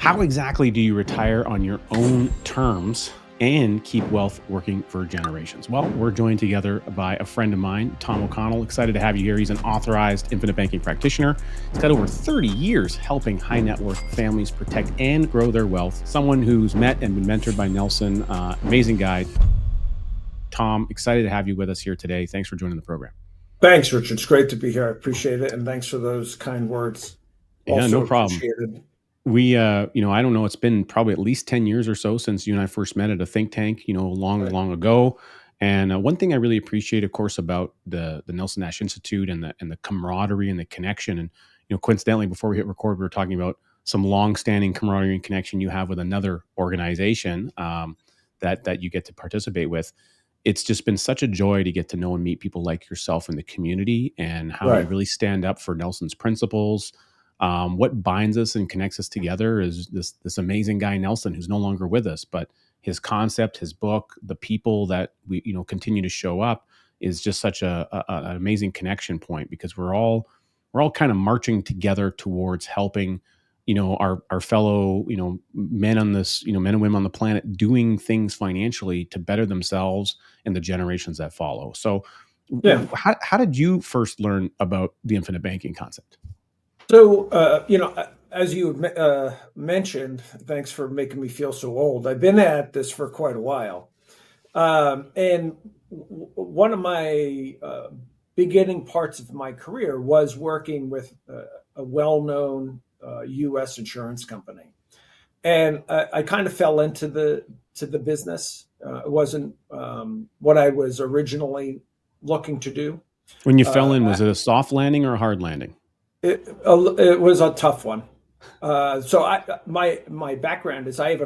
How exactly do you retire on your own terms and keep wealth working for generations? Well, we're joined together by a friend of mine, Tom O'Connell. Excited to have you here. He's an authorized infinite banking practitioner. He's got over 30 years helping high net worth families protect and grow their wealth. Someone who's met and been mentored by Nelson. Amazing guy. Tom, excited to have you with us here today. Thanks for joining the program. Thanks, Richard. It's great to be here. I appreciate it. And thanks for those kind words. Yeah, no Also problem. appreciated. We, I don't know, it's been probably at least 10 years or so since you and I first met at a think tank, long, Right. long ago. And one thing I really appreciate, of course, about the Nelson Nash Institute and the camaraderie and the connection. And, coincidentally, before we hit record, we were talking about some long-standing camaraderie and connection you have with another organization that you get to participate with. It's just been such a joy to get to know and meet people like yourself in the community and how you Right. really stand up for Nelson's principles. What binds us and connects us together is this amazing guy Nelson, who's no longer with us, but his concept, his book, the people that we continue to show up is just such an amazing connection point, because we're all kind of marching together towards helping our fellow men on this, men and women on the planet, doing things financially to better themselves and the generations that follow. So Yeah. how did you first learn about the infinite banking concept? So, as you mentioned, thanks for making me feel so old. I've been at this for quite a while. And one of my beginning parts of my career was working with a well-known U.S. insurance company. And I kind of fell into the business. It wasn't what I was originally looking to do. When you fell Uh, in, was it a soft landing or a hard landing? it was a tough one. So my background is I have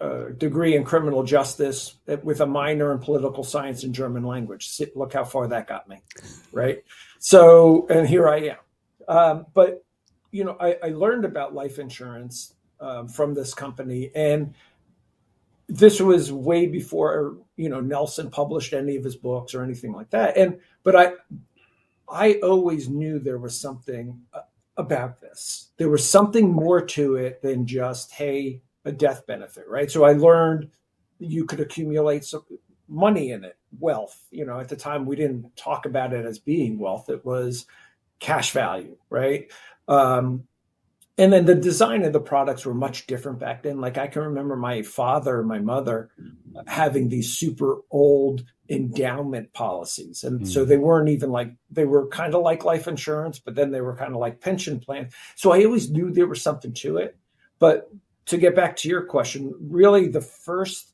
a degree in criminal justice with a minor in political science and German language. Look how far that got me, right? So, and here I am. But I learned about life insurance from this company, and this was way before Nelson published any of his books or anything like that. But I always knew there was something about this. There was something more to it than just, hey, a death benefit, right? So I learned you could accumulate some money in it, wealth. At the time, we didn't talk about it as being wealth. It was cash value, right? Um, and then the design of the products were much different back then. Like I can remember my father and my mother having these super old endowment policies. And so Mm. they weren't even like, they were kind of like life insurance, but then they were kind of like pension plans. So I always knew there was something to it. But to get back to your question, really the first,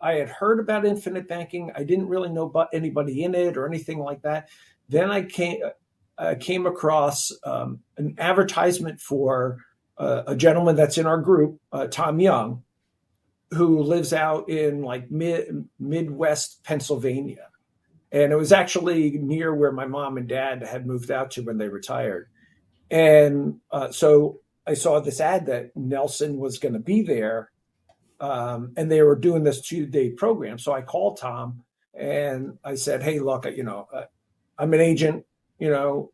I had heard about infinite banking. I didn't really know about anybody in it or anything like that. Then I came across an advertisement for a gentleman that's in our group, Tom Young, who lives out in like Midwest Pennsylvania. And it was actually near where my mom and dad had moved out to when they retired. And so I saw this ad that Nelson was going to be there, and they were doing this 2-day program. So I called Tom and I said, "Hey, look, I'm an agent.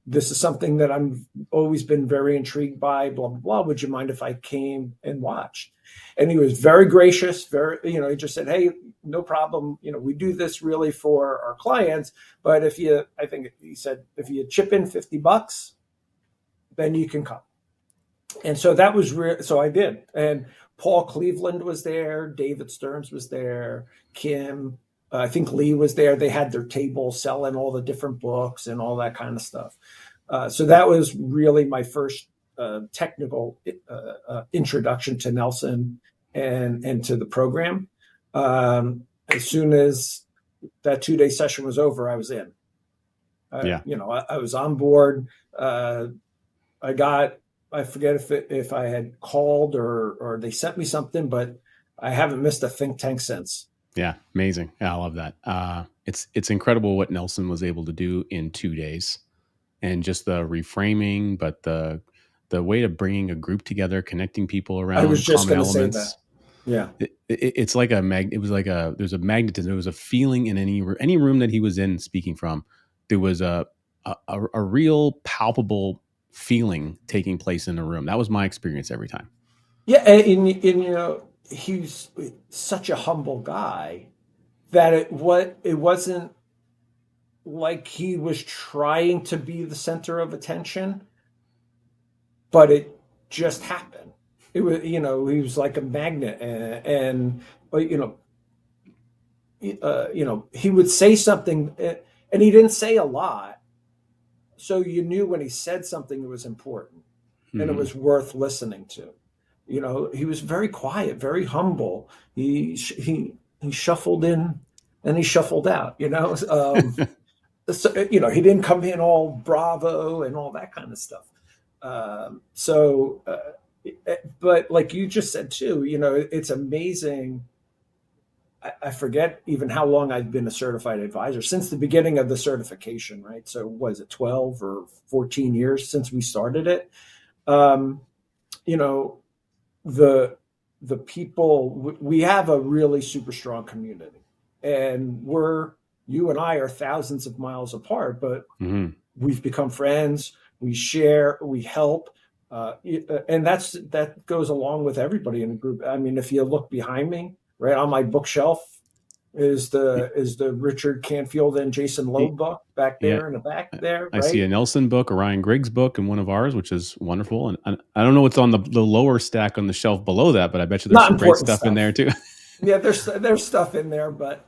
This is something that I'm always been very intrigued by, blah, blah, blah. Would you mind if I came and watched?" And he was very gracious, he just said, "Hey, no problem. We do this really for our clients. But I think he said, if you chip in $50, then you can come." And so that was real. So I did. And Paul Cleveland was there. David Stearns was there. Kim, I think Lee was there. They had their table selling all the different books and all that kind of stuff. So that was really my first technical introduction to Nelson and to the program. As soon as that 2-day session was over, I was in. Yeah. I was on board. I got, I forget if I had called or they sent me something, but I haven't missed a think tank since. Yeah. Amazing. Yeah, I love that. It's incredible what Nelson was able to do in 2 days, and just the reframing, but the way of bringing a group together, connecting people I was around just common going to say that. elements. Yeah. It's like it was like there's a magnetism. There was a feeling in any room that he was in speaking from. There was a real palpable feeling taking place in the room. That was my experience every time. Yeah, and he's such a humble guy that it wasn't like he was trying to be the center of attention, but it just happened. It was, he was like a magnet, and he would say something, and he didn't say a lot, so you knew when he said something it was important and it Hmm. was worth listening to. He was very quiet, very humble. He shuffled in and he shuffled out. So, he didn't come in all bravo and all that kind of stuff. But like you just said too, it's amazing. I forget even how long I've been a certified advisor since the beginning of the certification, right? So was it 12 or 14 years since we started it? Um, you know, the the people we have a really super strong community, and you and I are thousands of miles apart, but Hmm. we've become friends. We share, we help, and that goes along with everybody in the group. I mean, if you look behind me, right on my bookshelf is the Richard Canfield and Jason Loeb book back Yeah. there in the back there, I see right? a Nelson book, a Ryan Griggs book, and one of ours, which is wonderful. And I don't know what's on the lower stack on the shelf below that, but I bet you there's Not some great important stuff in there stuff. too. Yeah, there's stuff in there, but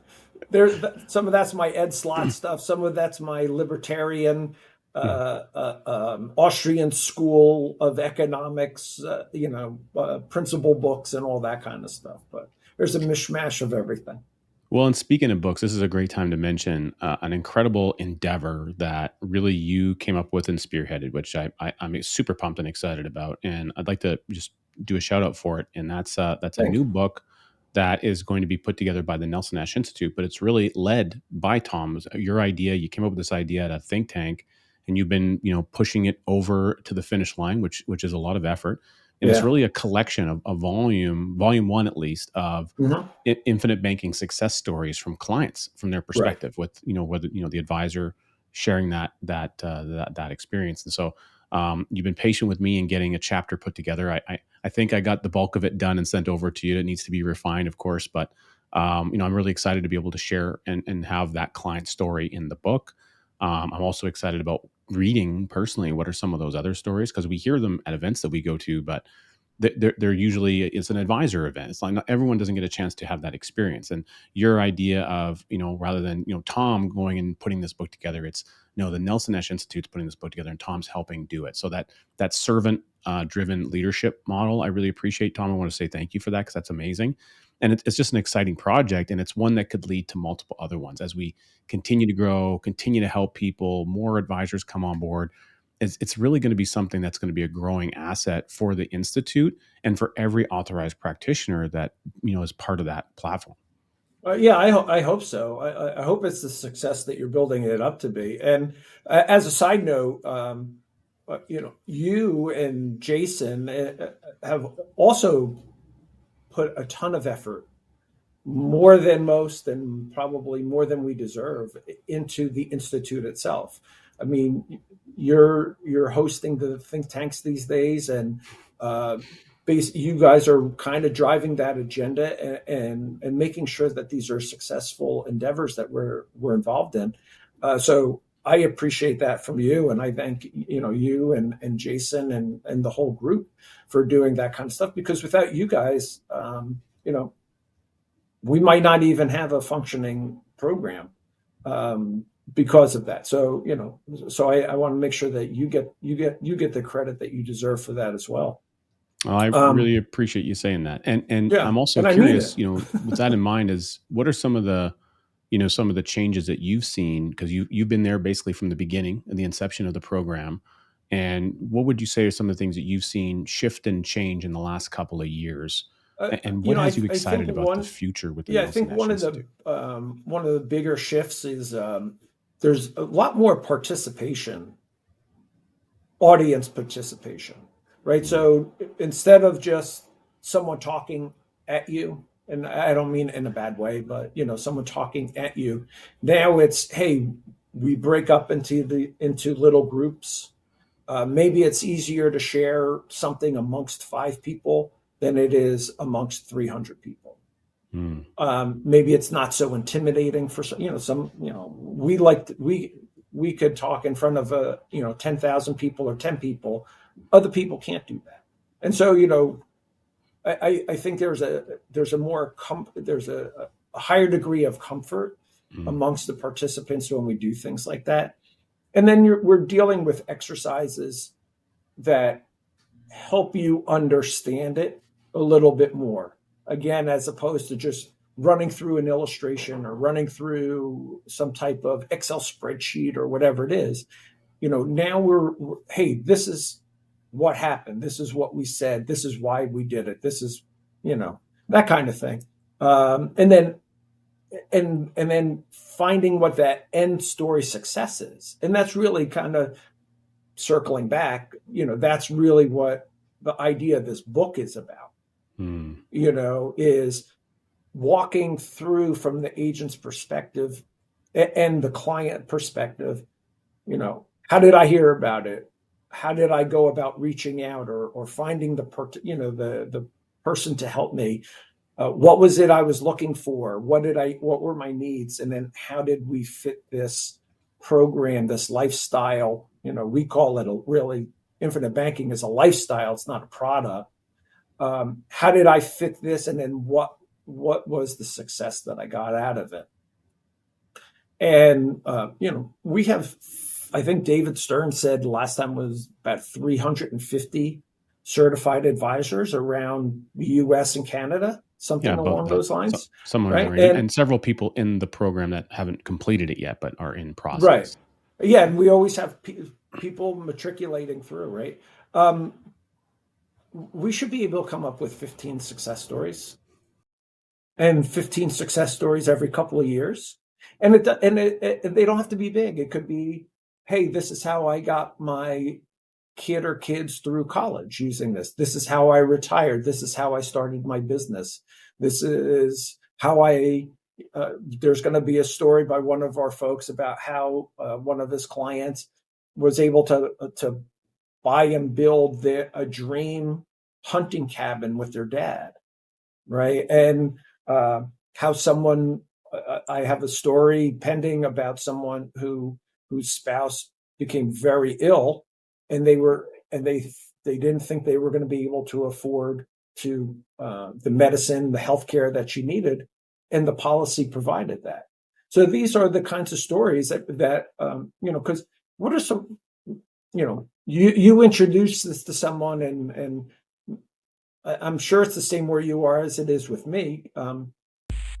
some of that's my Ed Slott stuff. Some of that's my libertarian, Austrian school of economics, principal books and all that kind of stuff. But there's a mishmash of everything. Well, and speaking of books, this is a great time to mention an incredible endeavor that really you came up with and spearheaded, which I'm super pumped and excited about. And I'd like to just do a shout out for it. And that's a Thank new you. book that is going to be put together by the Nelson Nash Institute, but it's really led by Tom. It was your idea. You came up with this idea at a think tank, and you've been pushing it over to the finish line, which is a lot of effort. And it's Yeah. really a collection of a volume one at least of Mhm. infinite banking success stories from clients from their Right. perspective with whether the advisor sharing that experience. And so you've been patient with me in getting a chapter put together. I think I got the bulk of it done and sent over to you. It needs to be refined, of course, but I'm really excited to be able to share and have that client story in the book. I'm also excited about reading personally what are some of those other stories, because we hear them at events that we go to, but they're usually it's an advisor event. It's like not everyone doesn't get a chance to have that experience. And your idea of rather than Tom going and putting this book together, it's the Nelson Nash Institute's putting this book together and Tom's helping do it. So that servant driven leadership model, I really appreciate, Tom. I want to say thank you for that, because that's amazing. And it's just an exciting project, and it's one that could lead to multiple other ones as we continue to grow, continue to help people, more advisors come on board. It's really going to be something that's going to be a growing asset for the institute and for every authorized practitioner that is part of that platform. Yeah, I hope so. I hope it's the success that you're building it up to be. And as a side note, you and Jason have also put a ton of effort, more than most and probably more than we deserve, into the institute itself. I mean, you're hosting the think tanks these days, and uh, you guys are kind of driving that agenda, and making sure that these are successful endeavors that we're involved in. So I appreciate that from you, and I thank you and Jason and the whole group for doing that kind of stuff, because without you guys, we might not even have a functioning program, um, because of that. So I want to make sure that you get the credit that you deserve for that as well. Well, I Um, really appreciate you saying that. And yeah, I'm also and I mean curious, it. with that in mind, is what are some of the changes that you've seen, because you've been there basically from the beginning and the inception of the program. And what would you say are some of the things that you've seen shift and change in the last couple of years? And what has you I think excited about the future with the yeah, I Nelson think Nash Institute? one of the bigger shifts is, there's a lot more audience participation, right? Mhm. So instead of just someone talking at you, and I don't mean in a bad way, but someone talking at you, now it's, hey, we break up into little groups. Maybe it's easier to share something amongst five people than it is amongst 300 people. Mm. Maybe it's not so intimidating for some. We could talk in front of 10,000 people or 10 people. Other people can't do that, and so I think there's a higher degree of comfort Mm. amongst the participants when we do things like that. And then we're dealing with exercises that help you understand it a little bit more. Again, as opposed to just running through an illustration or running through some type of Excel spreadsheet or whatever it is. Now hey, this is what happened. This is what we said. This is why we did it. This is, that kind of thing. And then finding what that end story success is. And that's really kind of circling back, that's really what the idea of this book is about, Mm. Is walking through from the agent's perspective and the client perspective, how did I hear about it? How did I go about reaching out or finding the person to help me? What was it I was looking for? What were my needs? And then how did we fit this program, this lifestyle? We call it Infinite Banking is a lifestyle. It's not a product. How did I fit this? And then what was the success that I got out of it? And, we have, I think David Stern said last time was about 350 certified advisors around the US and Canada, something Yeah, along those lines. somewhere in that Right. range, and several people in the program that haven't completed it yet, but are in Right. process. Yeah. And we always have people matriculating through, right? We should be able to come up with 15 success stories and 15 success stories every couple of years. And they don't have to be big. It could be, hey, this is how I got my kid or kids through college using this. This is how I retired. This is how I started my business. This is how there's going to be a story by one of our folks about how one of his clients was able to buy and build a dream hunting cabin with their dad, right? And how I have a story pending about someone whose spouse became very ill, and they didn't think they were going to be able to afford the medicine, the health care that she needed, and the policy provided that. So these are the kinds of stories that because what are some, you introduce this to someone, and I'm sure it's the same where you are as it is with me.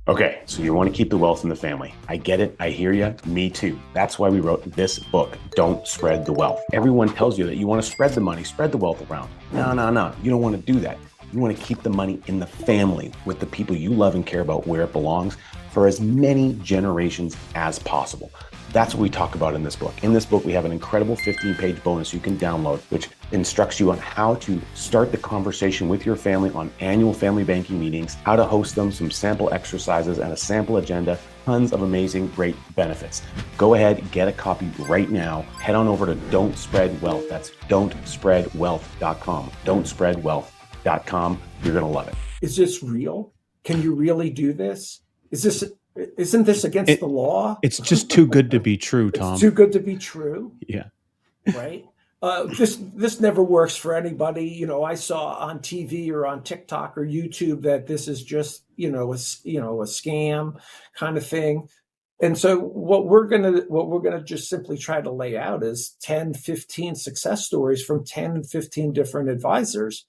Okay, so you want to keep the wealth in the family. I get it. I hear you. Me too. That's why we wrote this book, Don't Spread the Wealth. Everyone tells you that you want to spread the money, spread the wealth around. No. You don't want to do that. You want to keep the money in the family with the people you love and care about where it belongs for as many generations as possible. That's what we talk about in this book. In this book, we have an incredible 15-page bonus you can download, which instructs you on how to start the conversation with your family on annual family banking meetings, how to host them, some sample exercises, and a sample agenda, tons of amazing, great benefits. Go ahead, get a copy right now. Head on over to Don't Spread Wealth. That's don'tspreadwealth.com. Don'tspreadwealth.com. You're going to love it. Is this real? Can you really do this? Isn't this against the law? It's just too good to be true, Tom. It's too good to be true. Yeah. Right. This never works for anybody. I saw on TV or on TikTok or YouTube that this is just, a scam kind of thing. And so what we're gonna just simply try to lay out is 10, 15 success stories from 10, 15 different advisors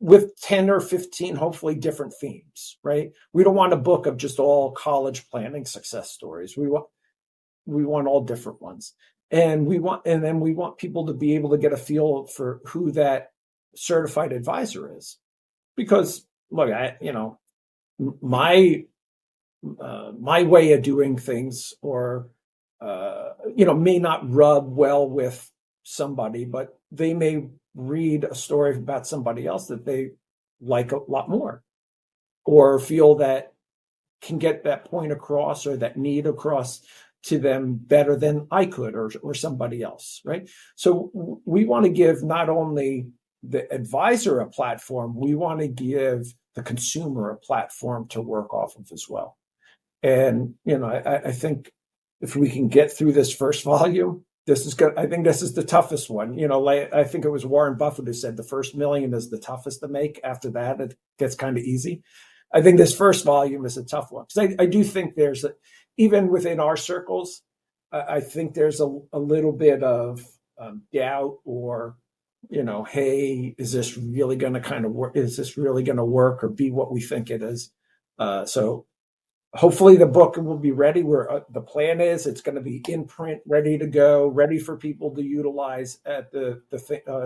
with 10 or 15, hopefully different themes, right? We don't want a book of just all college planning success stories. We want all different ones. And then we want people to be able to get a feel for who that certified advisor is. Because look, my way of doing things may not rub well with somebody, but they may read a story about somebody else that they like a lot more or feel that can get that point across or that need across to them better than I could or somebody else, right? So we want to give not only the advisor a platform, we want to give the consumer a platform to work off of as well. And, I think if we can get through this first volume, this is good. I think this is the toughest one. Like, I think it was Warren Buffett who said the first million is the toughest to make. After that, it gets kind of easy. I think this first volume is a tough one because I do think even within our circles, I think there's a little bit of doubt or, hey, is this really going to kind of work? Is this really going to work or be what we think it is? So hopefully the book will be ready where the plan is it's going to be in print, ready to go, ready for people to utilize at the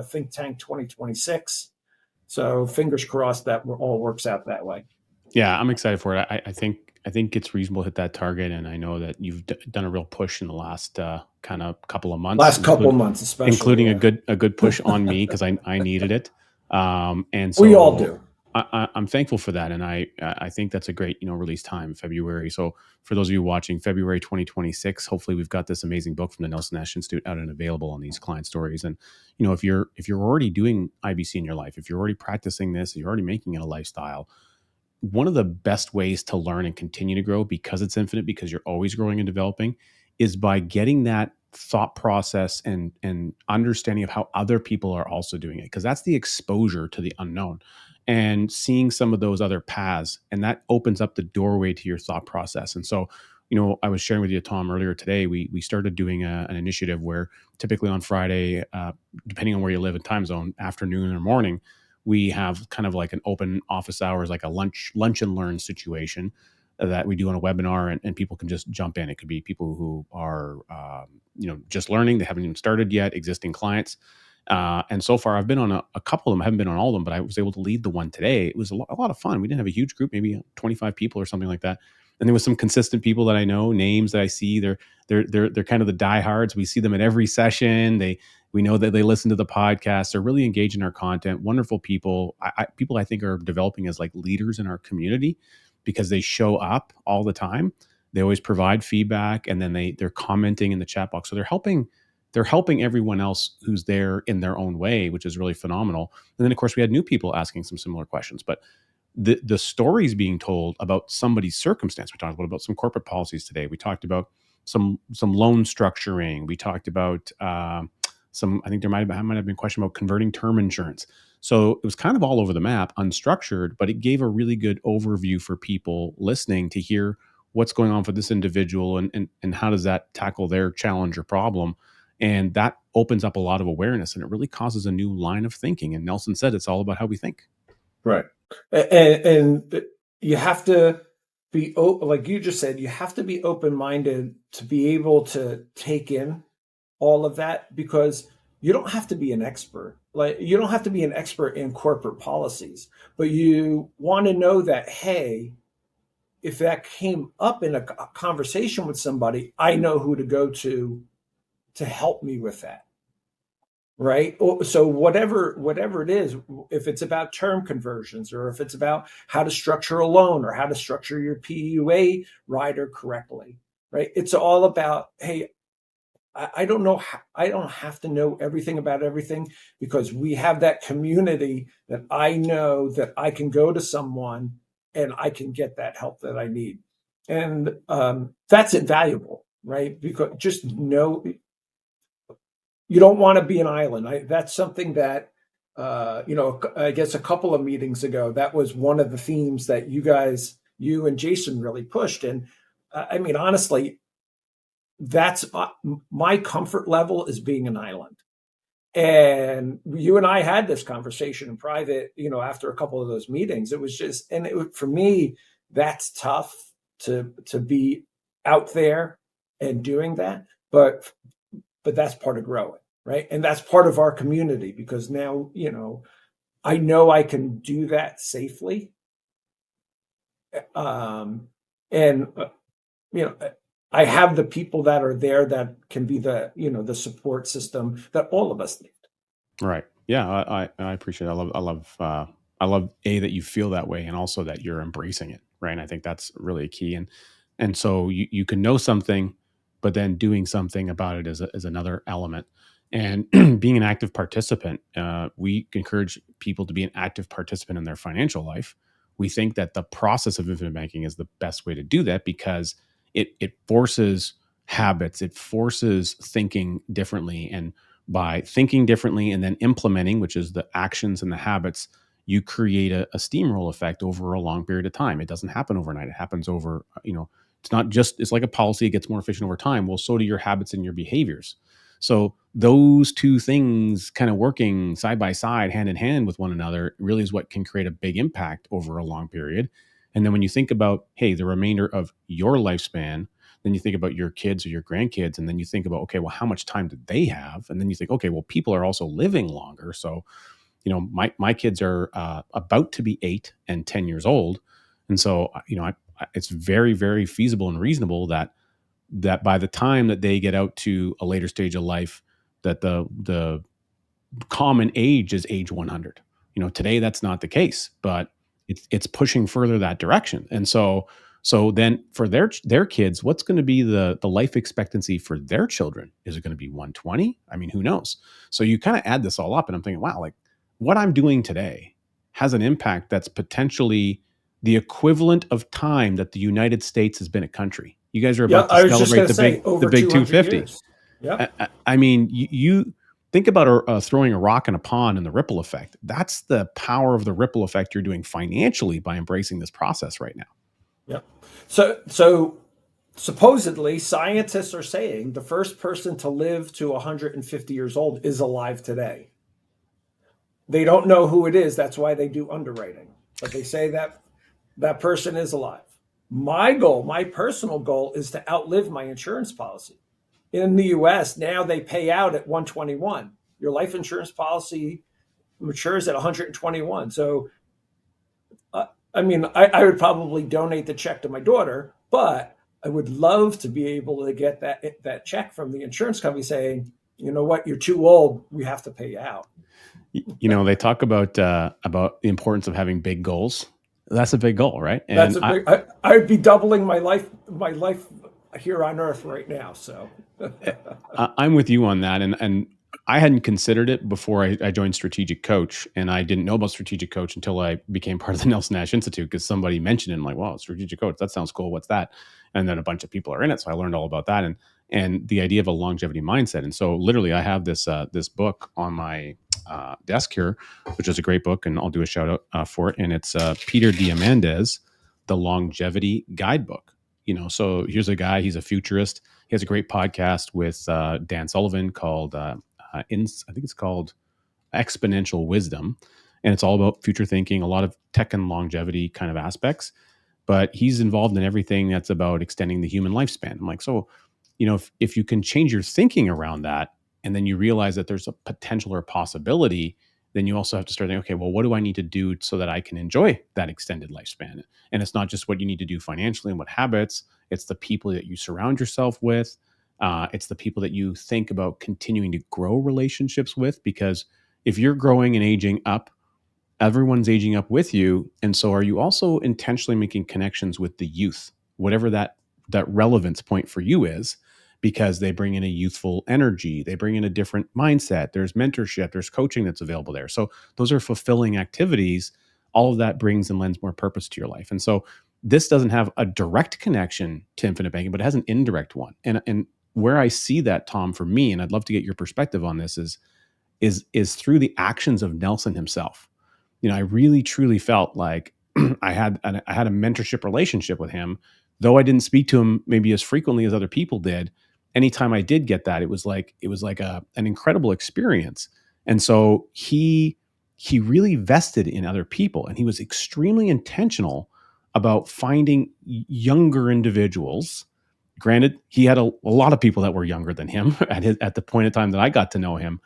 Think Tank 2026. So fingers crossed that all works out that way. Yeah, I'm excited for it. I think it's reasonable to hit that target, and I know that you've done a real push in the last kind of couple of months, Last couple months, especially, including yeah. a good push on me because I needed it, and We all so do. I'm thankful for that, and I think that's a great release time, February. So for those of you watching, February 2026, hopefully we've got this amazing book from the Nelson Nash Institute out and available on these client stories. And if you're already doing IBC in your life, if you're already practicing this, if you're already making it a lifestyle, one of the best ways to learn and continue to grow, because it's infinite, because you're always growing and developing, is by getting that thought process and understanding of how other people are also doing it, because that's the exposure to the unknown and seeing some of those other paths, and that opens up the doorway to your thought process. And so I was sharing with you, Tom, earlier today, we started doing an initiative where typically on Friday, depending on where you live in time zone, afternoon or morning, we have kind of like an open office hours, like a lunch and learn situation that we do on a webinar, and people can just jump in. It could be people who are just learning, they haven't even started yet, existing clients. And so far I've been on a couple of them. I haven't been on all of them, but I was able to lead the one today. It was a lot of fun. We didn't have a huge group, maybe 25 people or something like that. And there was some consistent people that I know, names that I see. They're kind of the diehards. We see them at every session. We know that they listen to the podcast. They're really engaged in our content. Wonderful people. People I think are developing as like leaders in our community because they show up all the time. They always provide feedback, and then they're commenting in the chat box. So they're helping everyone else who's there in their own way, which is really phenomenal. And then of course we had new people asking some similar questions, but the stories being told about somebody's circumstance. We talked about some corporate policies today. We talked about some loan structuring. We talked about I think there might have been a question about converting term insurance. So it was kind of all over the map, unstructured, but it gave a really good overview for people listening to hear what's going on for this individual and how does that tackle their challenge or problem. And that opens up a lot of awareness, and it really causes a new line of thinking. And Nelson said it's all about how we think. Right. And you have to be open, like you just said, you have to be open-minded to be able to take in all of that, because you don't have to be an expert. Like, you don't have to be an expert in corporate policies, but you want to know that, hey, if that came up in a conversation with somebody, I know who to go to help me with that. Right. So whatever it is, if it's about term conversions, or if it's about how to structure a loan, or how to structure your PUA rider correctly, right? It's all about, hey, I don't know. I don't have to know everything about everything, because we have that community that I know that I can go to someone and I can get that help that I need. And that's invaluable, right? Because just know, you don't want to be an island. That's something that, I guess a couple of meetings ago, that was one of the themes that you and Jason really pushed. And I mean, honestly, that's my comfort level, is being an island. And you and I had this conversation in private, after a couple of those meetings. It was just, for me, that's tough to be out there and doing that. But that's part of growing, right? And that's part of our community, because now, I know I can do that safely. And, I have the people that are there that can be the support system that all of us need. Right. Yeah. I appreciate it. I love that you feel that way, and also that you're embracing it. Right. And I think that's really key. And so you can know something, but then doing something about it is another element. And being an active participant, we encourage people to be an active participant in their financial life. We think that the process of infinite banking is the best way to do that because it forces habits, it forces thinking differently. And by thinking differently and then implementing, which is the actions and the habits, you create a steamroll effect over a long period of time. It doesn't happen overnight. It happens over, it's not just, it's like a policy, it gets more efficient over time. Well, so do your habits and your behaviors. So those two things kind of working side by side, hand in hand with one another, really is what can create a big impact over a long period. And then when you think about, hey, the remainder of your lifespan, then you think about your kids or your grandkids, and then you think about, okay, well, how much time did they have? And then you think, okay, well, people are also living longer. So, my kids are about to be 8 and 10 years old. And so, it's very, very feasible and reasonable that by the time that they get out to a later stage of life, that the common age is age 100. Today that's not the case, but it's pushing further that direction. And so then for their kids, what's going to be the life expectancy for their children? Is it going to be 120? I mean, who knows? So you kind of add this all up, and I'm thinking, wow, like what I'm doing today has an impact that's potentially the equivalent of time that the United States has been a country. You guys are Yeah, about to I was just celebrate going to the say the over big 200 250. years. Yep. I mean, you think about throwing a rock in a pond and the ripple effect. That's the power of the ripple effect you're doing financially by embracing this process right now. Yep. So supposedly scientists are saying the first person to live to 150 years old is alive today. They don't know who it is. That's why they do underwriting. But they say that that person is alive. My goal, my personal goal, is to outlive my insurance policy. In the US, now they pay out at 121. Your life insurance policy matures at 121. So, I mean, I would probably donate the check to my daughter, but I would love to be able to get that check from the insurance company saying, you know what, you're too old. We have to pay you out. They talk about the importance of having big goals. That's a big goal, right? That's And a big. I would be doubling my life here on Earth right now. So, I'm with you on that. And I hadn't considered it before I joined Strategic Coach, and I didn't know about Strategic Coach until I became part of the Nelson Nash Institute because somebody mentioned it. I'm like, wow, Strategic Coach, that sounds cool. What's that? And then a bunch of people are in it, so I learned all about that and the idea of a longevity mindset. And so, literally, I have this book on my desk here, which is a great book, and I'll do a shout out for it. And it's Peter Diamandis, The Longevity Guidebook. So here's a guy, he's a futurist. He has a great podcast with Dan Sullivan called I think it's called Exponential Wisdom, and it's all about future thinking, a lot of tech and longevity kind of aspects. But he's involved in everything that's about extending the human lifespan. I'm like, so, if you can change your thinking around that, and then you realize that there's a potential or possibility, then you also have to start thinking, okay, well, what do I need to do so that I can enjoy that extended lifespan? And it's not just what you need to do financially and what habits, it's the people that you surround yourself with. It's the people that you think about continuing to grow relationships with, because if you're growing and aging up, everyone's aging up with you. And so are you also intentionally making connections with the youth, whatever that relevance point for you is, because they bring in a youthful energy, they bring in a different mindset, there's mentorship, there's coaching that's available there. So those are fulfilling activities. All of that brings and lends more purpose to your life. And so this doesn't have a direct connection to infinite banking, but it has an indirect one. And where I see that, Tom, for me, and I'd love to get your perspective on this, is through the actions of Nelson himself. I really truly felt like I had a mentorship relationship with him, though I didn't speak to him maybe as frequently as other people did. Anytime I did get that, it was like an incredible experience. And so he really vested in other people, and he was extremely intentional about finding younger individuals. Granted, he had a lot of people that were younger than him at the point of time that I got to know him,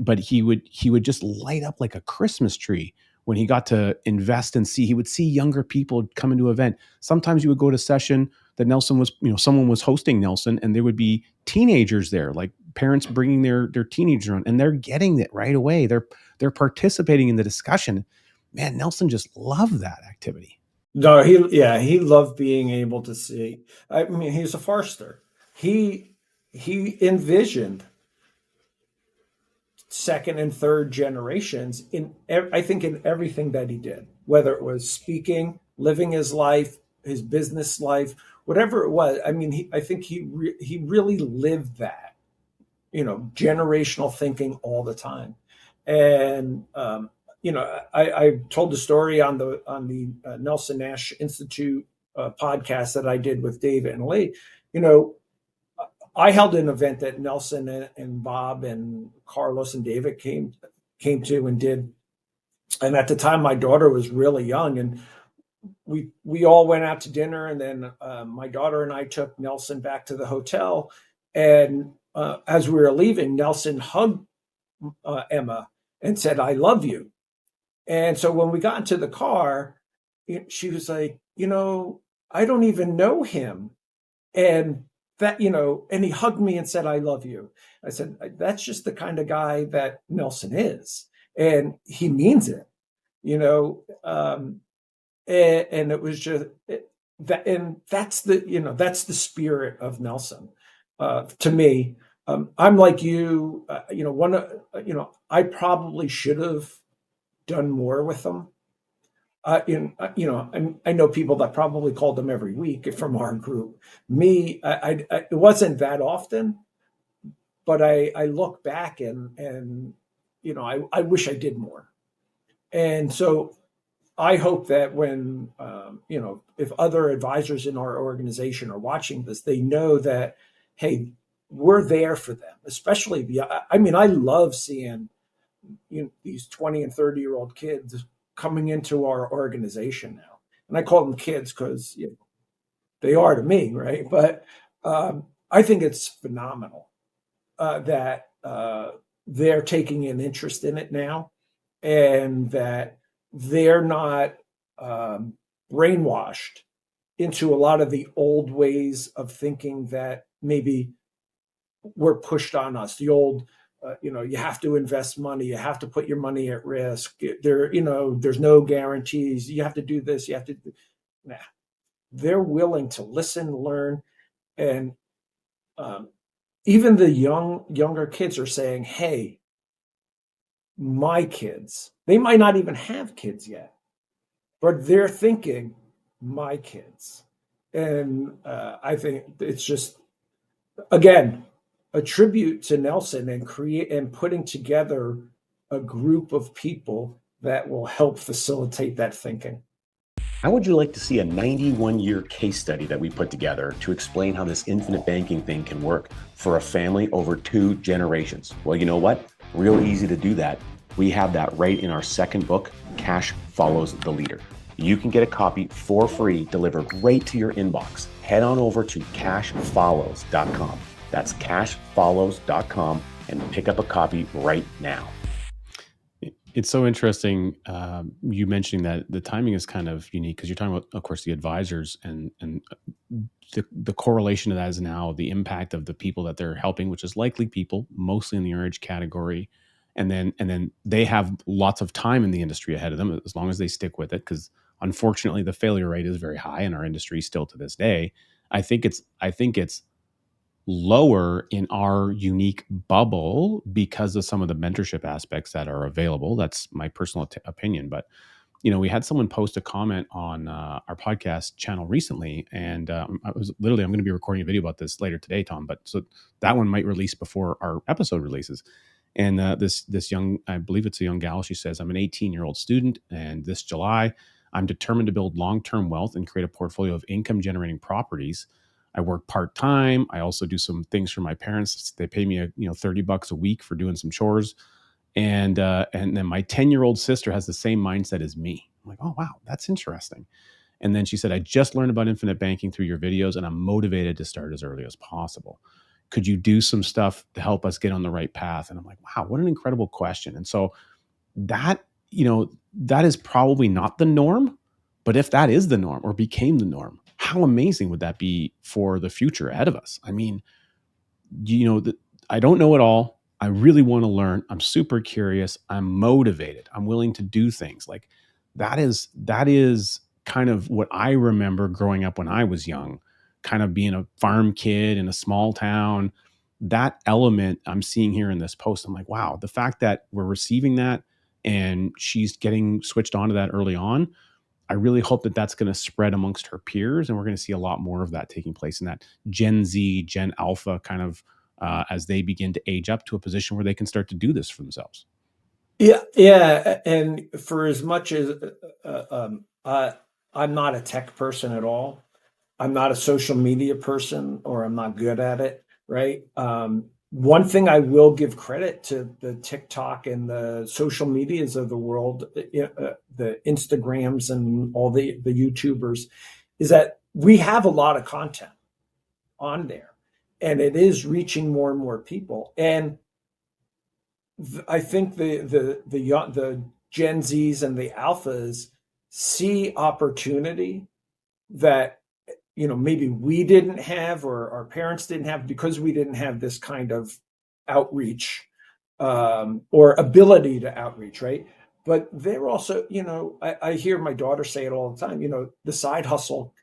but he would just light up like a Christmas tree when he got to invest and he would see younger people come into an event. Sometimes you would go to a session that Nelson was, someone was hosting Nelson, and there would be teenagers there, like parents bringing their teenagers on, and they're getting it right away. They're participating in the discussion. Man, Nelson just loved that activity. no, he loved being able to see. I mean, he's a Forster. He envisioned second and third generations I think in everything that he did, whether it was speaking, living his life, his business life, whatever it was. I mean, I think he really lived that, generational thinking all the time. And I told the story on the Nelson Nash Institute podcast that I did with David and Lee. You know, I held an event that Nelson and Bob and Carlos and David came to and did. And at the time, my daughter was really young, and we all went out to dinner, and then my daughter and I took Nelson back to the hotel. And as we were leaving, Nelson hugged Emma and said, "I love you." And so when we got into the car, she was like, "I don't even know him." And and he hugged me and said, "I love you." I said, "That's just the kind of guy that Nelson is. And he means it, you know." And it was just that, and that's the spirit of Nelson. To me, I'm like you, I probably should have done more with them. I know people that probably called them every week from our group. Me, it wasn't that often, but I look back and I wish I did more. And so I hope that when if other advisors in our organization are watching this, they know that, hey, we're there for them. Especially I mean, I love seeing these 20 and 30-year-old kids coming into our organization now. And I call them kids because they are to me, right? But I think it's phenomenal that they're taking an interest in it now, and that they're not brainwashed into a lot of the old ways of thinking that maybe were pushed on us. The old, you have to invest money, you have to put your money at risk. There's no guarantees. You have to do this. You have to. Nah, they're willing to listen, learn, and even the younger kids are saying, "Hey, my kids." They might not even have kids yet, but they're thinking, "My kids," and I think it's just, again, a tribute to Nelson and putting together a group of people that will help facilitate that thinking. How would you like to see a 91-year case study that we put together to explain how this infinite banking thing can work for a family over 2 generations? Well, you know what? Real easy to do that. We have that right in our second book, Cash Follows the Leader. You can get a copy for free delivered right to your inbox. Head on over to cashfollows.com. That's cashfollows.com and pick up a copy right now. It's so interesting, you mentioning that the timing is kind of unique because you're talking about, of course, the advisors and the correlation to that is now the impact of the people that they're helping, which is likely people mostly in the urge category, and then they have lots of time in the industry ahead of them as long as they stick with it. Because unfortunately, the failure rate is very high in our industry still to this day. I think it's lower in our unique bubble because of some of the mentorship aspects that are available. That's my personal opinion. But we had someone post a comment on our podcast channel recently, and I'm going to be recording a video about this later today, Tom. But so that one might release before our episode releases. And this young, I believe it's a young gal, she says, "I'm an 18-year-old student, and this July, I'm determined to build long-term wealth and create a portfolio of income-generating properties. I work part-time. I also do some things for my parents. They pay me $30 a week for doing some chores. And then my 10-year-old sister has the same mindset as me." I'm like, "Oh, wow, that's interesting." And then she said, "I just learned about infinite banking through your videos, and I'm motivated to start as early as possible. Could you do some stuff to help us get on the right path?" And I'm like, wow, what an incredible question. And so that, that is probably not the norm, but if that is the norm or became the norm, how amazing would that be for the future ahead of us? I mean, I don't know it all. I really want to learn. I'm super curious. I'm motivated. I'm willing to do things. Like that is kind of what I remember growing up when I was young, kind of being a farm kid in a small town, that element I'm seeing here in this post, I'm like, wow, the fact that we're receiving that and she's getting switched onto that early on, I really hope that that's going to spread amongst her peers, and we're going to see a lot more of that taking place in that Gen Z, Gen Alpha kind of as they begin to age up to a position where they can start to do this for themselves. Yeah, yeah, and for as much as I'm not a tech person at all, I'm not a social media person, or I'm not good at it, right? One thing I will give credit to the TikTok and the social medias of the world, the Instagrams and all the YouTubers, is that we have a lot of content on there, and it is reaching more and more people. And I think the Gen Zs and the Alphas see opportunity that maybe we didn't have, or our parents didn't have, because we didn't have this kind of outreach, or ability to outreach, right? But they're also, I hear my daughter say it all the time, the side hustle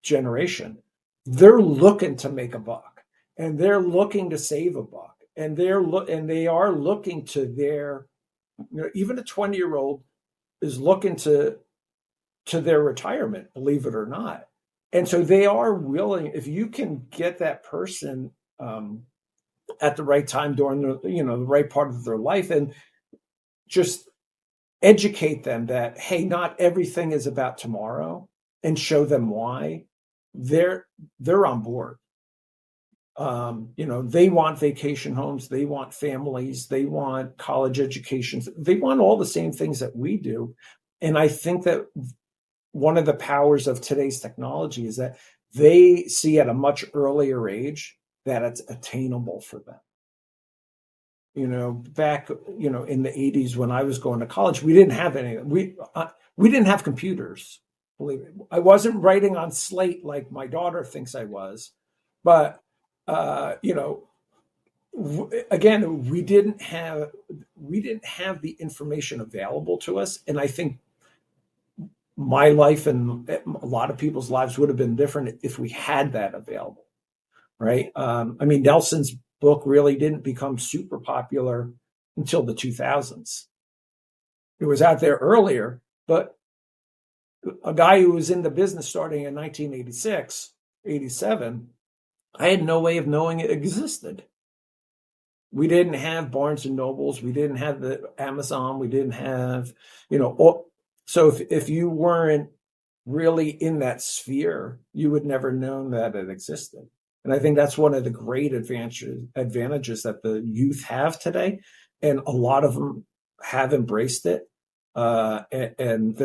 generation, they're looking to make a buck, and they're looking to save a buck, and they are looking to their, even a 20-year-old is looking to their retirement, believe it or not. And so they are willing, if you can get that person at the right time during the right part of their life, and just educate them that, hey, not everything is about tomorrow, and show them why, they're they're on board. They want vacation homes, they want families, they want college educations, they want all the same things that we do. And I think that one of the powers of today's technology is that they see at a much earlier age that it's attainable for them. Back, in the 80s when I was going to college, we didn't have any. We didn't have computers. Believe me, I wasn't writing on slate like my daughter thinks I was, but uh, you know, again, we didn't have the information available to us, and I think my life and a lot of people's lives would have been different if we had that available, right? I mean, Nelson's book really didn't become super popular until the 2000s. It was out there earlier, but a guy who was in the business starting in 1986, 87, I had no way of knowing it existed. We didn't have Barnes and Nobles. We didn't have the Amazon. We didn't have, so if you weren't really in that sphere, you would never known that it existed. And I think that's one of the great advantages that the youth have today. And a lot of them have embraced it. And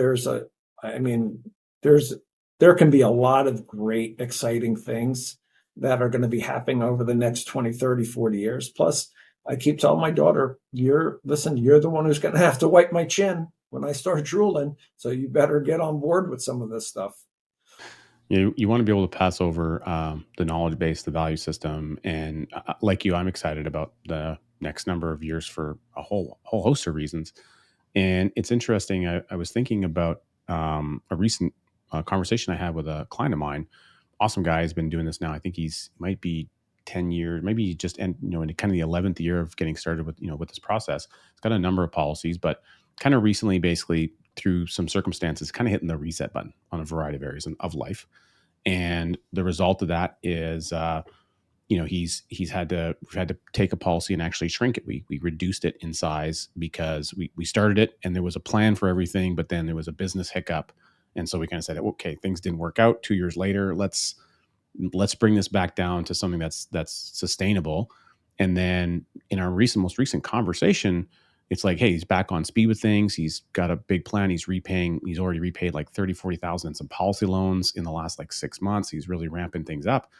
I mean, there can be a lot of great, exciting things that are going to be happening over the next 20, 30, 40 years. Plus, I keep telling my daughter, you're the one who's going to have to wipe my chin when I start drooling. So you better get on board with some of this stuff. You want to be able to pass over the knowledge base, the value system, and like you, I'm excited about the next number of years for a whole host of reasons. And it's interesting. I was thinking about a recent conversation I had with a client of mine. Awesome guy. Has been doing this now. I think might be 10 years, maybe just in kind of the 11th year of getting started with with this process. It's got a number of policies, but kind of recently, basically through some circumstances, kind of hitting the reset button on a variety of areas of life. And the result of that is we've had to take a policy and actually shrink it. We reduced it in size because we started it and there was a plan for everything, but then there was a business hiccup, and so we kind of said, okay, things didn't work out. 2 years later, let's bring this back down to something that's sustainable. And then in our most recent conversation, it's like, hey, he's back on speed with things. He's got a big plan. He's already repaid like 30, 40,000 in some policy loans in the last like 6 months. He's really ramping things up.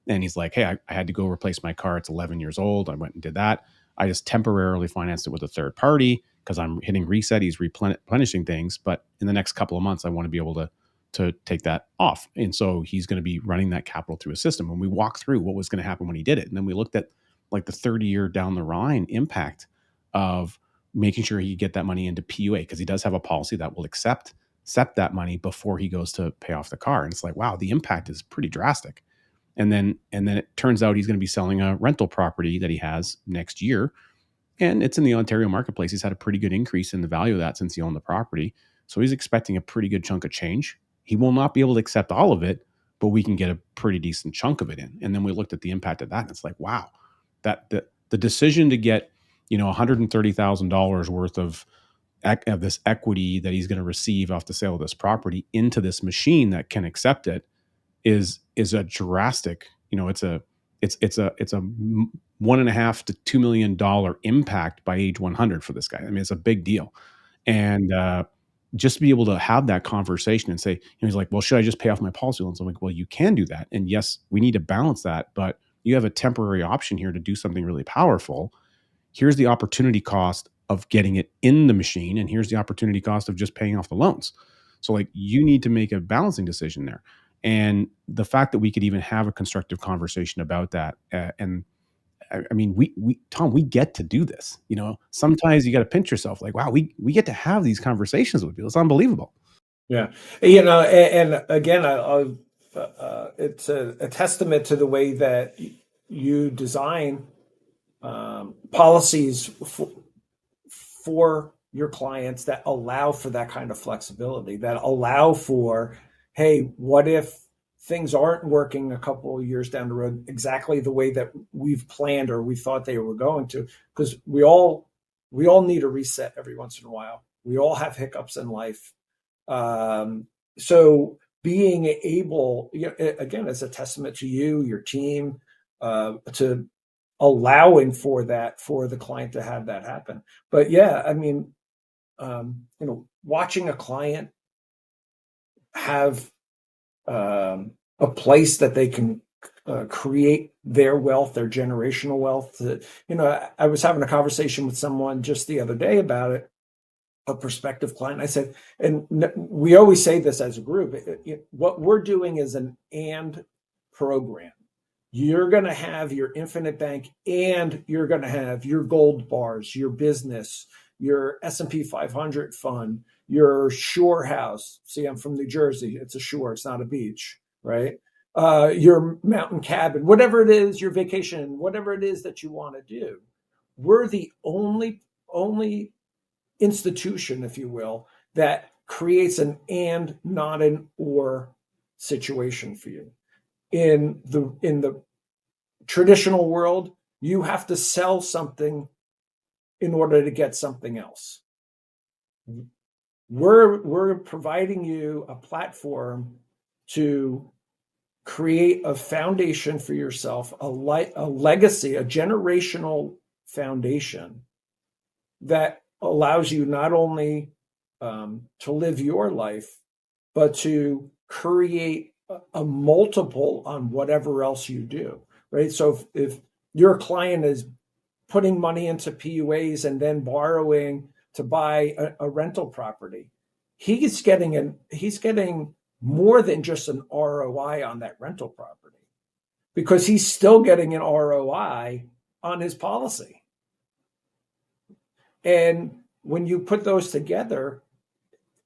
And he's like, hey, I had to go replace my car. It's 11 years old. I went and did that. I just temporarily financed it with a third party because I'm hitting reset. He's replenishing things. But in the next couple of months, I want to be able to take that off. And so he's going to be running that capital through a system. And we walked through what was going to happen when he did it. And then we looked at like the 30-year down the line impact of making sure he get that money into PUA, because he does have a policy that will accept that money before he goes to pay off the car. And it's like, wow, the impact is pretty drastic. And then it turns out he's going to be selling a rental property that he has next year. And it's in the Ontario marketplace. He's had a pretty good increase in the value of that since he owned the property. So he's expecting a pretty good chunk of change. He will not be able to accept all of it, but we can get a pretty decent chunk of it in. And then we looked at the impact of that, and it's like, wow, that the decision to get, $130,000 worth of this equity that he's going to receive off the sale of this property into this machine that can accept it is a drastic, it's a $1.5 to $2 million impact by age 100 for this guy. I mean, it's a big deal. And just to be able to have that conversation and say, he's like, well, should I just pay off my policy loans? I'm like, well, you can do that. And yes, we need to balance that, but you have a temporary option here to do something really powerful. Here's the opportunity cost of getting it in the machine, and here's the opportunity cost of just paying off the loans. So like, you need to make a balancing decision there. And the fact that we could even have a constructive conversation about that, and I mean, Tom, we get to do this. Sometimes you got to pinch yourself, like, wow, we get to have these conversations with people. It's unbelievable. Yeah, and again, it's a testament to the way that you design policies for your clients that allow for that kind of flexibility, that allow for, hey, what if things aren't working a couple of years down the road exactly the way that we've planned or we thought they were going to? Because we all need a reset every once in a while. We all have hiccups in life. So being able, again, as a testament to you, your team, to allowing for that, for the client to have that happen. But yeah, I mean, watching a client have a place that they can create their wealth, their generational wealth. I was having a conversation with someone just the other day about it, a prospective client. I said, and we always say this as a group, what we're doing is an and program. You're going to have your Infinite Bank, and you're going to have your gold bars, your business, your S&P 500 fund, your shore house. See, I'm from New Jersey. It's a shore. It's not a beach, right? Your mountain cabin, whatever it is, your vacation, whatever it is that you want to do. We're the only institution, if you will, that creates an and, not an or situation for you. In the traditional world, you have to sell something in order to get something else. We're providing you a platform to create a foundation for yourself, a legacy, a generational foundation that allows you not only to live your life, but to create a multiple on whatever else you do, right? So if your client is putting money into PUAs and then borrowing to buy a rental property, he's getting more than just an ROI on that rental property, because he's still getting an ROI on his policy. And when you put those together,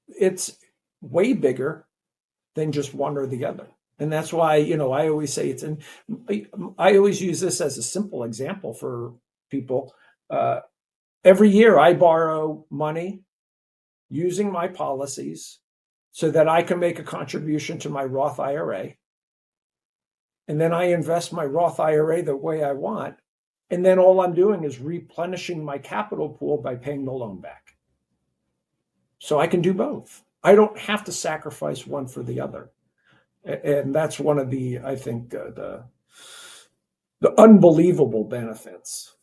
it's way bigger than just one or the other. And that's why, I always say I always use this as a simple example for people. Every year I borrow money using my policies so that I can make a contribution to my Roth IRA. And then I invest my Roth IRA the way I want. And then all I'm doing is replenishing my capital pool by paying the loan back. So I can do both. I don't have to sacrifice one for the other. And that's one of the, I think, the unbelievable benefits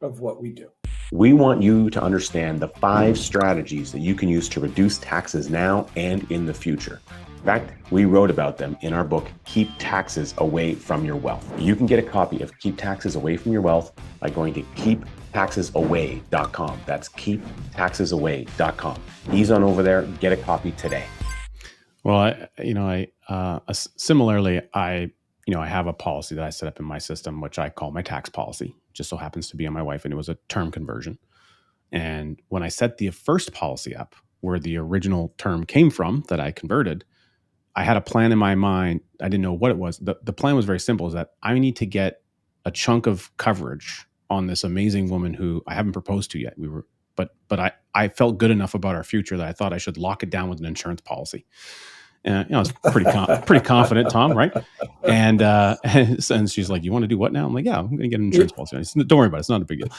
of what we do. We want you to understand the 5 strategies that you can use to reduce taxes now and in the future. In fact, we wrote about them in our book, Keep Taxes Away from Your Wealth. You can get a copy of Keep Taxes Away from Your Wealth by going to keeptaxesaway.com. That's keeptaxesaway.com. Ease on over there, get a copy today. Well, similarly, I have a policy that I set up in my system, which I call my tax policy. Just so happens to be on my wife, and it was a term conversion. And when I set the first policy up, where the original term came from that I converted, I had a plan in my mind. I didn't know what it was. The plan was very simple: is that I need to get a chunk of coverage on this amazing woman who I haven't proposed to yet. But I felt good enough about our future that I thought I should lock it down with an insurance policy. And I was pretty confident, Tom, right? And and she's like, "You want to do what now?" I'm like, "Yeah, I'm going to get an insurance policy." Said, "Don't worry about it; it's not a big deal."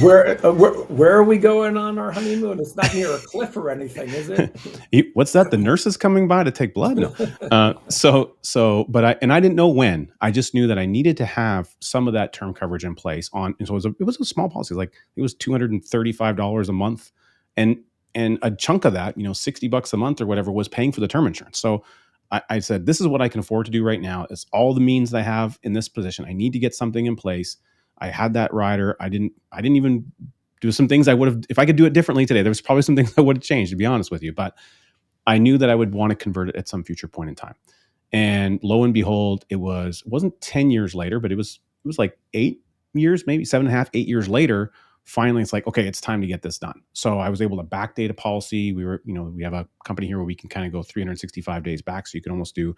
Where are we going on our honeymoon? It's not near a cliff or anything, is it? What's that? The nurse is coming by to take blood? No. But I didn't know when. I just knew that I needed to have some of that term coverage in place on. And so it was a small policy. Like it was $235 a month, and a chunk of that, $60 a month or whatever, was paying for the term insurance. So I said, this is what I can afford to do right now. It's all the means that I have in this position. I need to get something in place. I had that rider. I didn't even do some things I would have, if I could do it differently today. There was probably some things I would have changed, to be honest with you, but I knew that I would want to convert it at some future point in time. And lo and behold, it wasn't 10 years later, but it was like 8 years, maybe 7.5, 8 years later. Finally, it's like, okay, it's time to get this done. So I was able to backdate a policy. We have a company here where we can kind of go 365 days back. So you can almost do,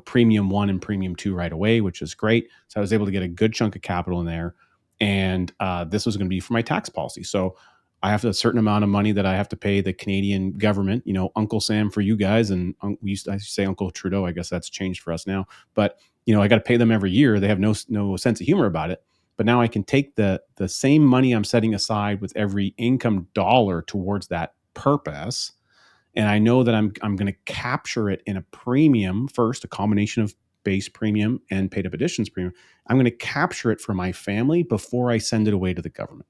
premium 1 and premium 2 right away, which is great. So I was able to get a good chunk of capital in there. And this was going to be for my tax policy. So I have a certain amount of money that I have to pay the Canadian government, Uncle Sam for you guys. And I used to say Uncle Trudeau. I guess that's changed for us now. But, I got to pay them every year. They have no sense of humor about it. But now I can take the same money I'm setting aside with every income dollar towards that purpose. And I know that I'm going to capture it in a premium first, a combination of base premium and paid up additions premium. I'm going to capture it for my family before I send it away to the government.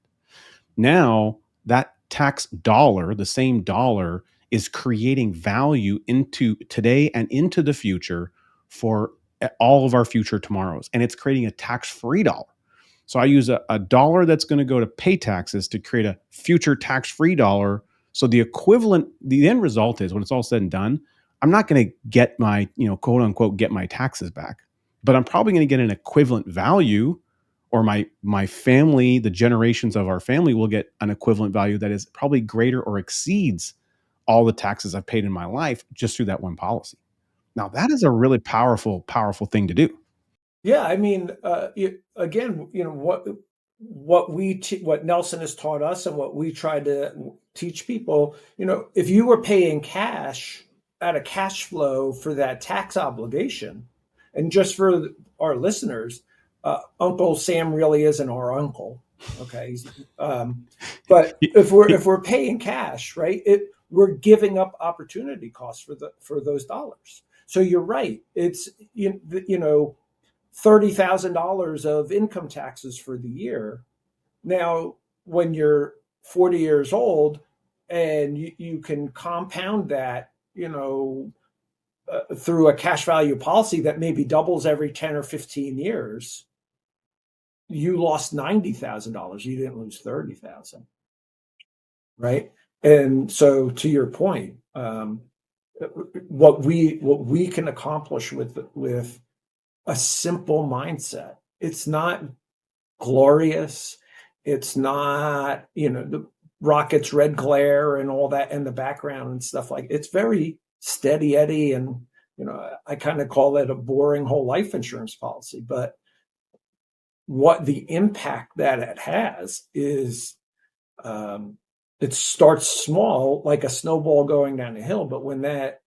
Now that tax dollar, the same dollar, is creating value into today and into the future for all of our future tomorrows. And it's creating a tax-free dollar. So I use a dollar that's going to go to pay taxes to create a future tax-free dollar. So the end result is, when it's all said and done, I'm not going to get my, quote unquote, get my taxes back, but I'm probably going to get an equivalent value, or my family, the generations of our family, will get an equivalent value that is probably greater or exceeds all the taxes I've paid in my life just through that one policy. Now that is a really powerful thing to do. Yeah, I mean, again, what Nelson has taught us and what we try to teach people. If you were paying cash at a cash flow for that tax obligation, and just for our listeners, Uncle Sam really isn't our uncle. Okay, but if we're paying cash, right, we're giving up opportunity costs for those dollars. So you're right. It's $30,000 of income taxes for the year. Now, when you're 40 years old and you can compound that, through a cash value policy that maybe doubles every 10 or 15 years, you lost $90,000. You didn't lose 30,000, right? And so, to your point, what we can accomplish with a simple mindset. It's not glorious. It's not, the rockets, red glare, and all that in the background and stuff like. It's very steady Eddie, and I kind of call it a boring whole life insurance policy. But what the impact that it has is, it starts small, like a snowball going down a hill. But when that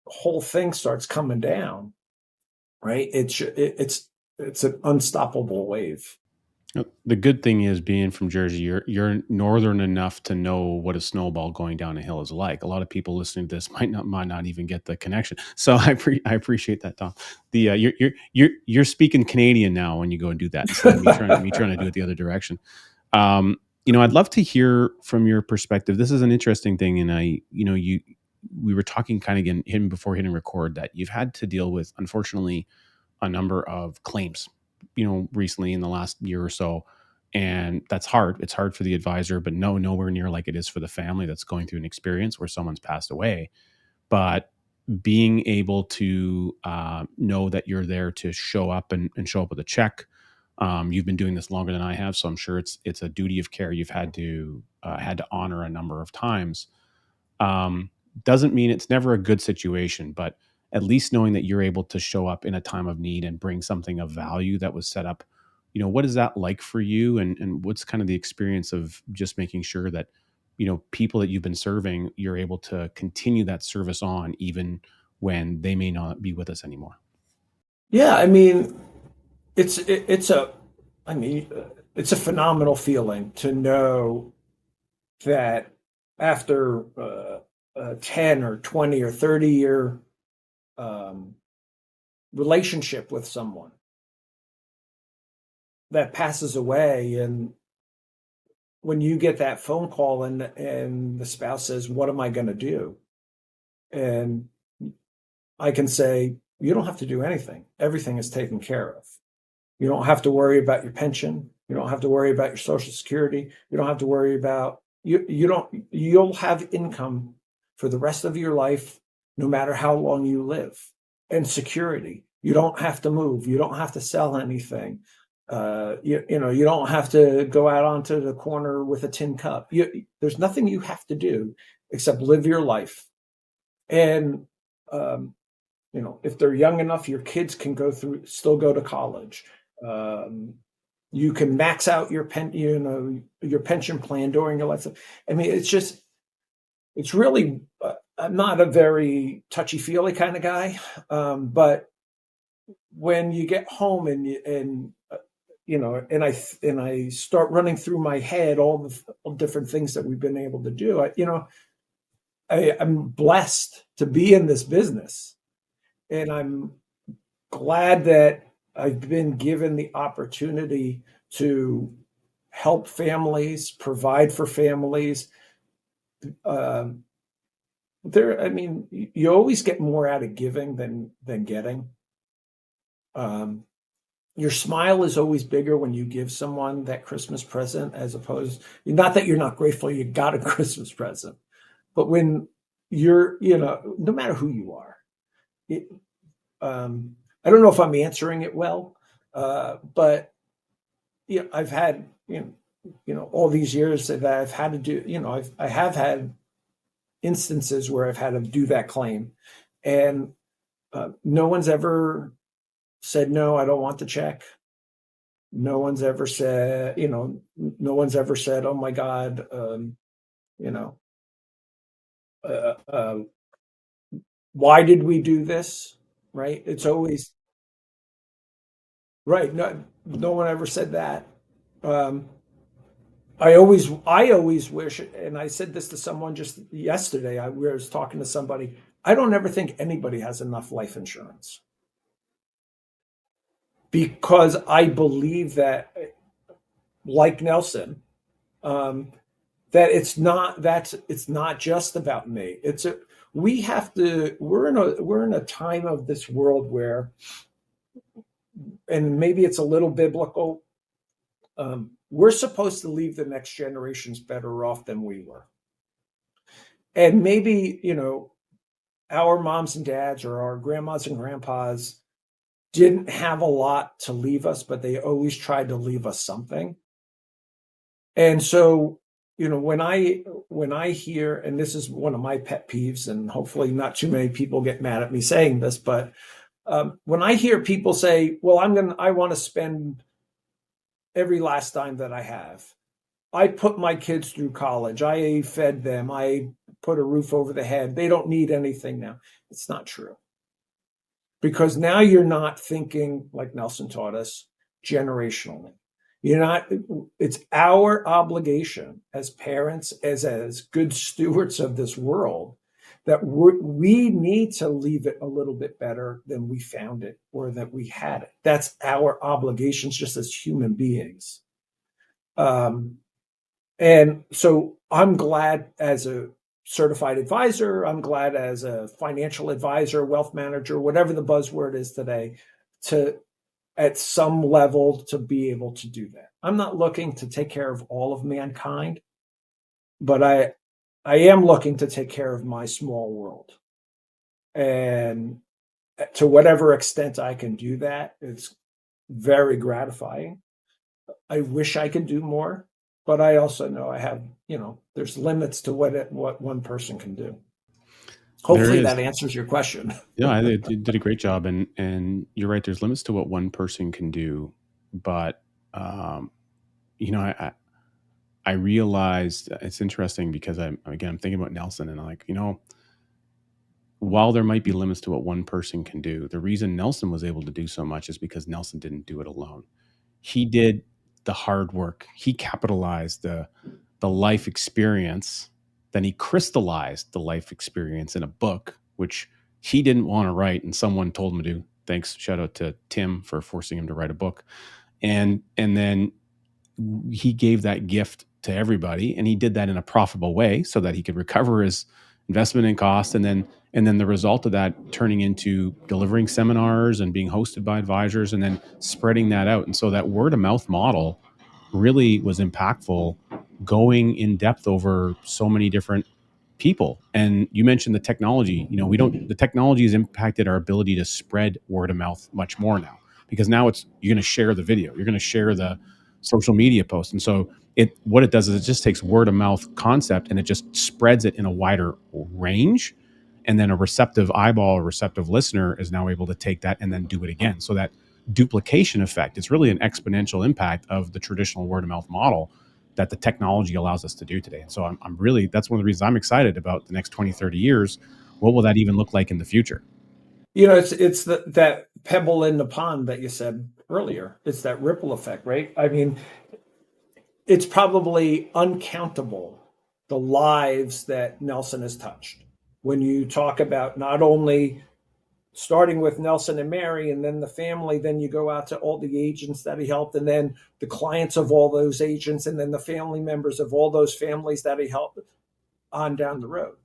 whole thing starts coming down, right? It's an unstoppable wave. The good thing is, being from Jersey, you're northern enough to know what a snowball going down a hill is like. A lot of people listening to this might not even get the connection. So I appreciate that, Tom. The you're speaking Canadian now when you go and do that, instead of me trying to do it the other direction. I'd love to hear from your perspective. This is an interesting thing, and we were talking kind of hidden before hitting record, that you've had to deal with, unfortunately, a number of claims, recently in the last year or so. And that's hard. It's hard for the advisor, but nowhere near like it is for the family that's going through an experience where someone's passed away. But being able to know that you're there to show up and show up with a check. You've been doing this longer than I have, so I'm sure it's a duty of care you've had to honor a number of times. doesn't mean it's never a good situation, but at least knowing that you're able to show up in a time of need and bring something of value that was set up. What is that like for you, and what's kind of the experience of just making sure that people that you've been serving, you're able to continue that service on even when they may not be with us anymore? Yeah, I mean, it's it, it's a I mean, it's a phenomenal feeling to know that after a 10 or 20 or 30-year um, relationship with someone that passes away, and when you get that phone call and the spouse says, "What am I going to do?" and I can say, "You don't have to do anything. Everything is taken care of. You don't have to worry about your pension. You don't have to worry about your social security. You don't have to worry about you'll have income for the rest of your life, no matter how long you live, and security. You don't have to move. You don't have to sell anything. You don't have to go out onto the corner with a tin cup. There's nothing you have to do except live your life. And um, if they're young enough, your kids can still go to college. Um, you can max out your pension plan during your life. I mean, it's really. I'm not a very touchy feely kind of guy, but when you get home and I start running through my head all different things that we've been able to do, I'm blessed to be in this business, and I'm glad that I've been given the opportunity to help families, provide for families. Um, I mean, you always get more out of giving than getting. Um, your smile is always bigger when you give someone that Christmas present, as opposed, not that you're not grateful you got a Christmas present, but when no matter who you are, it, I don't know if I'm answering it well, but I've had all these years that I've had to do. I have had instances where I've had to do that claim, and no one's ever said no. I don't want the check. No one's ever said, no one's ever said, "Oh my God, you know, uh, uh, why did we do this?" Right? It's always right. No one ever said that. Um, I always wish, and I said this to someone just yesterday. I was talking to somebody. I don't ever think anybody has enough life insurance because I believe that, like Nelson, um, that it's not just about me. We have to. We're in a time of this world where, and maybe it's a little biblical. We're supposed to leave the next generations better off than we were, and maybe our moms and dads or our grandmas and grandpas didn't have a lot to leave us, but they always tried to leave us something. And so, when I hear, and this is one of my pet peeves, and hopefully not too many people get mad at me saying this, but when I hear people say, "Well, I want to spend every last dime that I have. I put my kids through college. I fed them. I put a roof over the head. They don't need anything now." It's not true, because now you're not thinking, like Nelson taught us, generationally. You're not. It's our obligation as parents, as good stewards of this world, that we need to leave it a little bit better than we found it or that we had it. That's our obligations just as human beings. Um, and so I'm glad, as a certified advisor, I'm glad as a financial advisor, wealth manager, whatever the buzzword is today, to at some level to be able to do that. I'm not looking to take care of all of mankind, but I am looking to take care of my small world. And to whatever extent I can do that, it's very gratifying. I wish I could do more, but I also know I have, there's limits to what one person can do. There Hopefully is. that answers your question. Yeah, I did a great job, and you're right. There's limits to what one person can do, but um, I realized it's interesting because I'm thinking about Nelson, and I'm like, while there might be limits to what one person can do, the reason Nelson was able to do so much is because Nelson didn't do it alone. He did the hard work. He capitalized the life experience, then he crystallized the life experience in a book, which he didn't want to write, and someone told him to do. Thanks, shout out to Tim for forcing him to write a book, and then he gave that gift to everybody, and he did that in a profitable way so that he could recover his investment and cost, and then the result of that turning into delivering seminars and being hosted by advisors and then spreading that out. And so that word of mouth model really was impactful, going in depth over so many different people. And you mentioned the technology. We don't, the technology has impacted our ability to spread word of mouth much more now, because now it's, you're going to share the video, you're going to share the social media post. And so what it does is it just takes word of mouth concept and it just spreads it in a wider range. And then a receptive eyeball, a receptive listener is now able to take that and then do it again. So that duplication effect, it's really an exponential impact of the traditional word of mouth model that the technology allows us to do today. And so I'm really, that's one of the reasons I'm excited about the next 20, 30 years. What will that even look like in the future? It's that pebble in the pond that you said earlier. It's that ripple effect, right? I mean, it's probably uncountable the lives that Nelson has touched. When you talk about not only starting with Nelson and Mary and then the family, then you go out to all the agents that he helped, and then the clients of all those agents, and then the family members of all those families that he helped on down the road.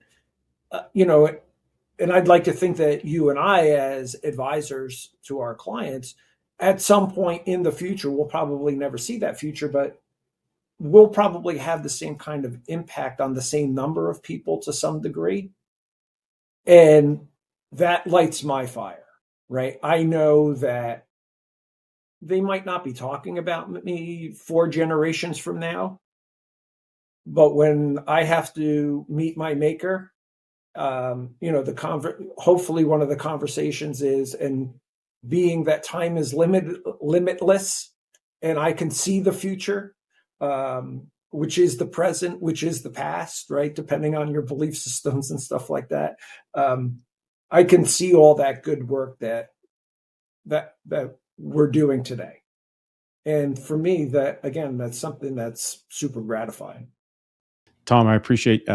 You know, and I'd like to think that you and I, as advisors to our clients, at some point in the future, we'll probably never see that future, but we'll probably have the same kind of impact on the same number of people to some degree. And that lights my fire, right? I know that they might not be talking about me 4 generations from now, but when I have to meet my maker, hopefully one of the conversations is, and being that time is limitless, and I can see the future, which is the present, which is the past, right? Depending on your belief systems and stuff like that. I can see all that good work that we're doing today. And for me, that again, that's something that's super gratifying. Tom, I appreciate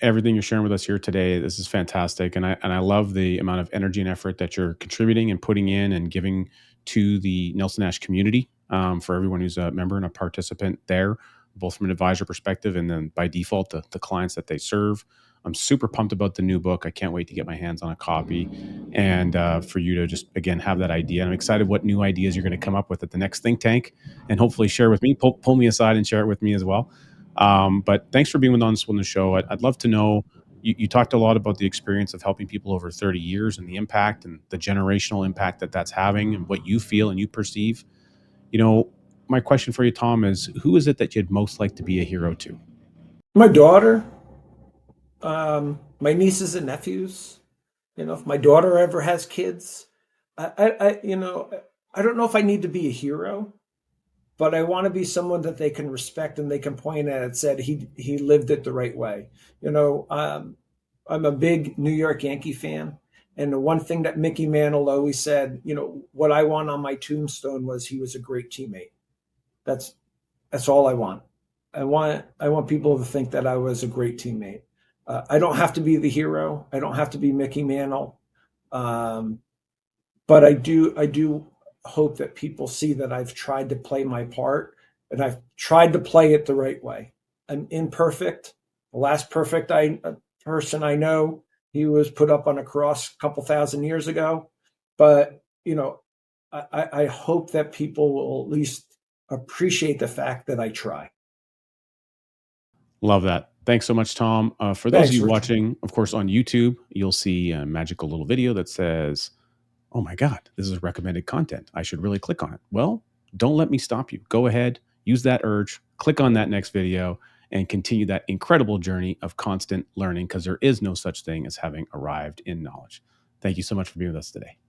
everything you're sharing with us here today. This is fantastic, and I love the amount of energy and effort that you're contributing and putting in and giving to the Nelson Nash community, for everyone who's a member and a participant there, both from an advisor perspective and then by default the clients that they serve. I'm super pumped about the new book. I can't wait to get my hands on a copy, and for you to just again have that idea. I'm excited what new ideas you're going to come up with at the next think tank, and hopefully share with me. Pull me aside and share it with me as well. But thanks for being with us on the show. I'd love to know. You talked a lot about the experience of helping people over 30 years and the impact and the generational impact that that's having and what you feel and you perceive. You know, my question for you, Tom, is who is it that you'd most like to be a hero to? My daughter, my nieces and nephews. If my daughter ever has kids, I don't know if I need to be a hero, but I want to be someone that they can respect and they can point at and said he lived it the right way. I'm a big New York Yankee fan, and the one thing that Mickey Mantle always said, what I want on my tombstone was he was a great teammate. That's that's all I want. I want people to think that I was a great teammate. I don't have to be the hero. I don't have to be Mickey Mantle. Um, but I do hope that people see that I've tried to play my part and I've tried to play it the right way. I'm imperfect. The last person I know, he was put up on a cross a couple thousand years ago. But I hope that people will at least appreciate the fact that I try. Love that. Thanks so much, Tom. For those of Thanks, you Richard. watching, of course, on YouTube, you'll see a magical little video that says, "Oh my God, this is recommended content. I should really click on it." Well, don't let me stop you. Go ahead, use that urge, click on that next video, and continue that incredible journey of constant learning, because there is no such thing as having arrived in knowledge. Thank you so much for being with us today.